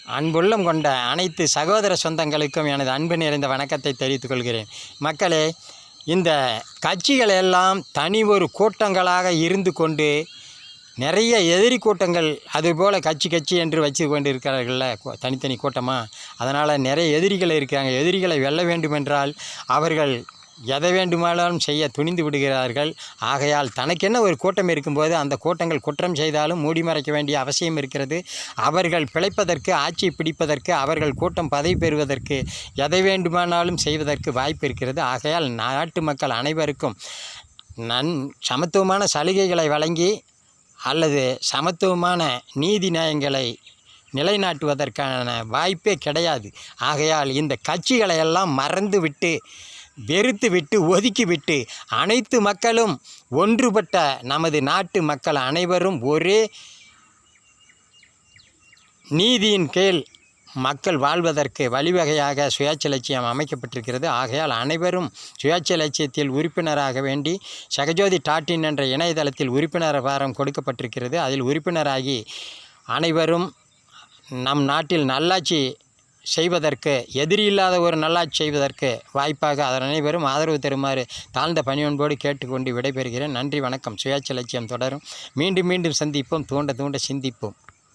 அன்புள்ளம் கொண்ட அனைத்து சகோதர சொந்தங்களுக்கும் எனது அன்பு நிறைந்த வணக்கத்தை தெரிவித்துக் கொள்கிறேன். மக்களே, இந்த கட்சிகள் எல்லாம் தனி ஒரு கூட்டங்களாக இருந்து கொண்டு நிறைய எதிரி கூட்டங்கள் அதுபோல் கட்சி என்று வச்சு கொண்டு இருக்கிறார்கள்ல, தனித்தனி கூட்டமாக. அதனால் நிறைய எதிரிகள் இருக்காங்க. எதிரிகளை வெல்ல வேண்டுமென்றால் அவர்கள் எதை வேண்டுமானாலும் செய்ய துணிந்து விடுகிறார்கள். ஆகையால் தனக்கென்ன ஒரு கூட்டம் இருக்கும்போது அந்த கூட்டங்கள் குற்றம் செய்தாலும் மூடி மறைக்க வேண்டிய அவசியம் இருக்கிறது. அவர்கள் பிழைப்பதற்கு, ஆட்சி பிடிப்பதற்கு, அவர்கள் கூட்டம் பதவி பெறுவதற்கு, எதை வேண்டுமானாலும் செய்வதற்கு வாய்ப்பு இருக்கிறது. ஆகையால் நாட்டு மக்கள் அனைவருக்கும் சமத்துவமான சலுகைகளை வழங்கி அல்லது சமத்துவமான நீதி நியாயங்களை நிலைநாட்டுவதற்கான வாய்ப்பே கிடையாது. ஆகையால் இந்த கட்சிகளை எல்லாம் மறந்துவிட்டு, வெறுத்துவிட்டு, ஒதுக்கிவிட்டு அனைத்து மக்களும் ஒன்றுபட்ட நமது நாட்டு மக்கள் அனைவரும் ஒரே நீதியின் கீழ் மக்கள் வாழ்வதற்கு வழிவகையாக சுயாட்சி லட்சியம் அமைக்கப்பட்டிருக்கிறது. ஆகையால் அனைவரும் சுயாட்சி லட்சியத்தில் உறுப்பினராக வேண்டி சகஜோதி.in என்ற இணையதளத்தில் உறுப்பினர் வாரம் கொடுக்கப்பட்டிருக்கிறது. அதில் உறுப்பினராகி அனைவரும் நம் நாட்டில் நல்லாட்சி செய்வதற்கு, எதிரி இல்லாத ஒரு நல்லாட்சி செய்வதற்கு வாய்ப்பாக அனைவரும் ஆதரவு தருமாறு தாழ்ந்த பணியொன்போடு கேட்டுக்கொண்டு விடைபெறுகிறேன். நன்றி, வணக்கம். சுயாட்சி லட்சியம் தொடரும். மீண்டும் சந்திப்போம். தூண்ட சிந்திப்போம்.